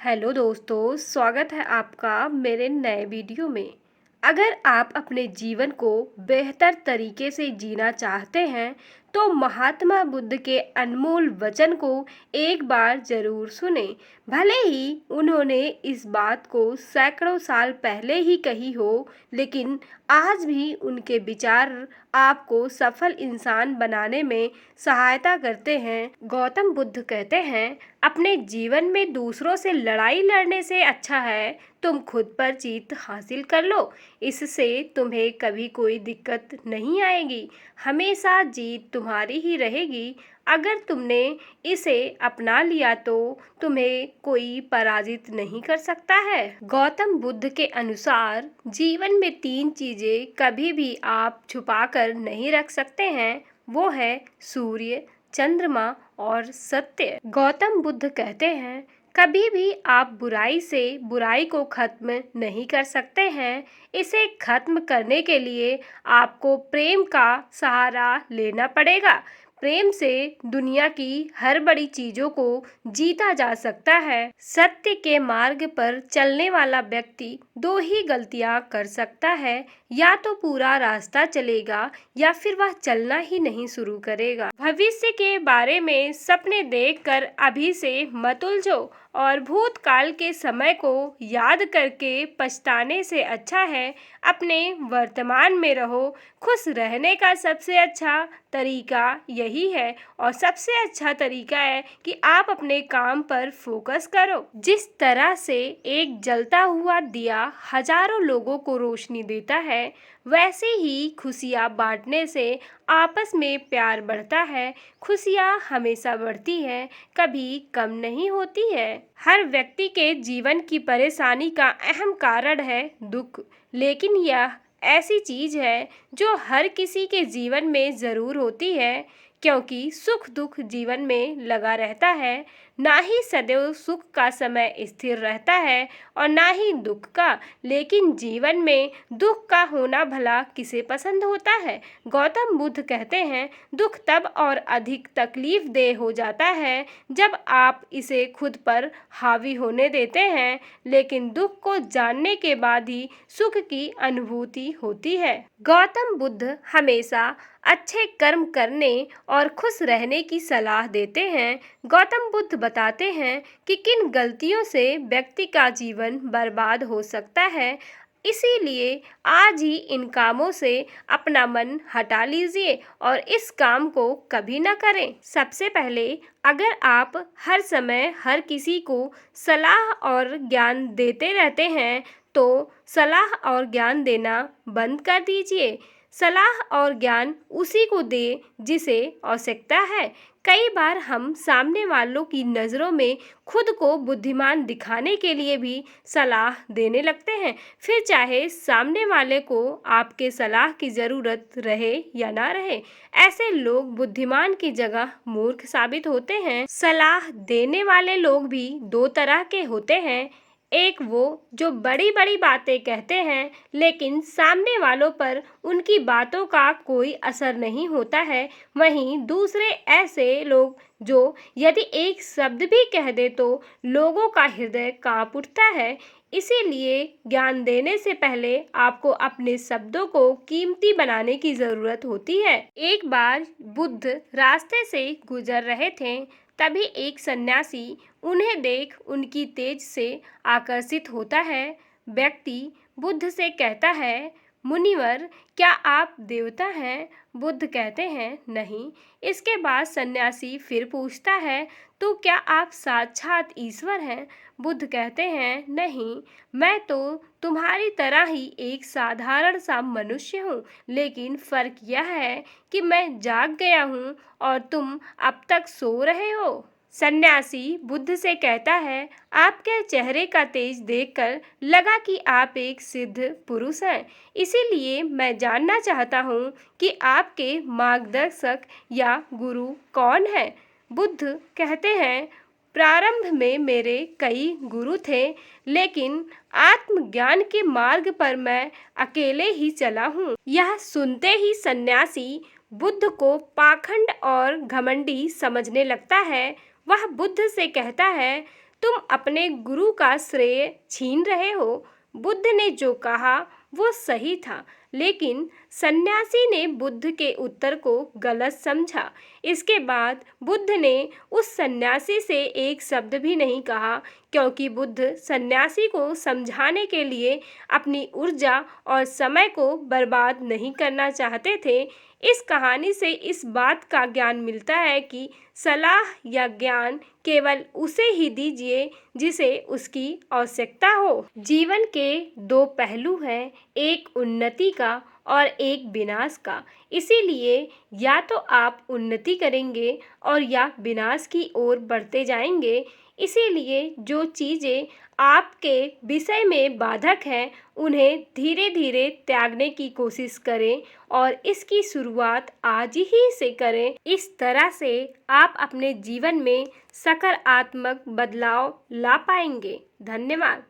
Hello दोस्तों, स्वागत है आपका मेरे नए वीडियो में। अगर आप अपने जीवन को बेहतर तरीके से जीना चाहते हैं तो महात्मा बुद्ध के अनमोल वचन को एक बार जरूर सुने। भले ही उन्होंने इस बात को सैकड़ों साल पहले ही कही हो, लेकिन आज भी उनके विचार आपको सफल इंसान बनाने में सहायता करते हैं। गौतम बुद्ध कहते हैं, अपने जीवन में दूसरों से लड़ाई लड़ने से अच्छा है तुम खुद पर जीत हासिल कर लो। इससे तुम्हें कभी कोई दिक्कत नहीं आएगी, हमेशा जीत तुम्हारी ही रहेगी। अगर तुमने इसे अपना लिया तो तुम्हें कोई पराजित नहीं कर सकता है। गौतम बुद्ध के अनुसार जीवन में 3 चीजें कभी भी आप छुपा कर नहीं रख सकते हैं, वो है सूर्य, चंद्रमा और सत्य। गौतम बुद्ध कहते हैं, कभी भी आप बुराई से बुराई को खत्म नहीं कर सकते हैं। इसे खत्म करने के लिए आपको प्रेम का सहारा लेना पड़ेगा। प्रेम से दुनिया की हर बड़ी चीजों को जीता जा सकता है। सत्य के मार्ग पर चलने वाला व्यक्ति 2 ही गलतियां कर सकता है, या तो पूरा रास्ता चलेगा या फिर वह चलना ही नहीं शुरू करेगा। भविष्य के बारे में सपने देखकर अभी से मत उलझो और भूतकाल के समय को याद करके पछताने से अच्छा है अपने वर्तमान में रहो। खुश रहने का सबसे अच्छा तरीका यही है और सबसे अच्छा तरीका है कि आप अपने काम पर फोकस करो। जिस तरह से एक जलता हुआ दिया हजारों लोगों को रोशनी देता है, वैसे ही खुशियाँ बांटने से आपस में प्यार बढ़ता है। खुशियाँ हमेशा बढ़ती है, कभी कम नहीं होती है। हर व्यक्ति के जीवन की परेशानी का अहम कारण है दुख, लेकिन यह ऐसी चीज है जो हर किसी के जीवन में जरूर होती है, क्योंकि सुख दुख जीवन में लगा रहता है। ना ही सदैव सुख का समय स्थिर रहता है और ना ही दुख का, लेकिन जीवन में दुख का होना भला किसे पसंद होता है। गौतम बुद्ध कहते हैं, दुख तब और अधिक तकलीफ देह हो जाता है जब आप इसे खुद पर हावी होने देते हैं, लेकिन दुख को जानने के बाद ही सुख की अनुभूति होती है। गौतम बुद्ध हमेशा अच्छे कर्म करने और खुश रहने की सलाह देते हैं। गौतम बुद्ध बताते हैं कि किन गलतियों से व्यक्ति का जीवन बर्बाद हो सकता है, इसीलिए आज ही इन कामों से अपना मन हटा लीजिए और इस काम को कभी न करें। सबसे पहले, अगर आप हर समय हर किसी को सलाह और ज्ञान देते रहते हैं तो सलाह और ज्ञान देना बंद कर दीजिए। सलाह और ज्ञान उसी को दे जिसे आवश्यकता है। कई बार हम सामने वालों की नज़रों में खुद को बुद्धिमान दिखाने के लिए भी सलाह देने लगते हैं, फिर चाहे सामने वाले को आपके सलाह की ज़रूरत रहे या ना रहे। ऐसे लोग बुद्धिमान की जगह मूर्ख साबित होते हैं। सलाह देने वाले लोग भी 2 तरह के होते हैं। एक वो जो बड़ी बड़ी बातें कहते हैं, लेकिन सामने वालों पर उनकी बातों का कोई असर नहीं होता है। वहीं दूसरे ऐसे लोग जो यदि एक शब्द भी कह दे तो लोगों का हृदय कांप उठता है। इसीलिए ज्ञान देने से पहले आपको अपने शब्दों को कीमती बनाने की जरूरत होती है। एक बार बुद्ध रास्ते से गुजर रहे थे, तभी एक सन्यासी उन्हें देख उनकी तेज से आकर्षित होता है। व्यक्ति बुद्ध से कहता है, मुनिवर, क्या आप देवता हैं? बुद्ध कहते हैं, नहीं। इसके बाद सन्यासी फिर पूछता है, तो क्या आप साक्षात ईश्वर हैं? बुद्ध कहते हैं, नहीं, मैं तो तुम्हारी तरह ही एक साधारण सा मनुष्य हूँ, लेकिन फर्क यह है कि मैं जाग गया हूँ और तुम अब तक सो रहे हो। सन्यासी बुद्ध से कहता है, आपके चेहरे का तेज देखकर लगा कि आप एक सिद्ध पुरुष हैं, इसीलिए मैं जानना चाहता हूँ कि आपके मार्गदर्शक या गुरु कौन है? बुद्ध कहते हैं, प्रारंभ में मेरे कई गुरु थे, लेकिन आत्मज्ञान के मार्ग पर मैं अकेले ही चला हूँ। यह सुनते ही सन्यासी बुद्ध को पाखंड और घमंडी समझने लगता है। वह बुद्ध से कहता है, तुम अपने गुरु का श्रेय छीन रहे हो। बुद्ध ने जो कहा वो सही था, लेकिन सन्यासी ने बुद्ध के उत्तर को गलत समझा। इसके बाद बुद्ध ने उस सन्यासी से एक शब्द भी नहीं कहा, क्योंकि बुद्ध सन्यासी को समझाने के लिए अपनी ऊर्जा और समय को बर्बाद नहीं करना चाहते थे। इस कहानी से इस बात का ज्ञान मिलता है कि सलाह या ज्ञान केवल उसे ही दीजिए जिसे उसकी आवश्यकता हो। जीवन के दो पहलू हैं, एक उन्नति का और एक विनाश का। इसीलिए या तो आप उन्नति करेंगे और या विनाश की ओर बढ़ते जाएंगे। इसीलिए जो चीज़ें आपके विषय में बाधक हैं, उन्हें धीरे धीरे त्यागने की कोशिश करें और इसकी शुरुआत आज ही से करें। इस तरह से आप अपने जीवन में सकारात्मक बदलाव ला पाएंगे। धन्यवाद।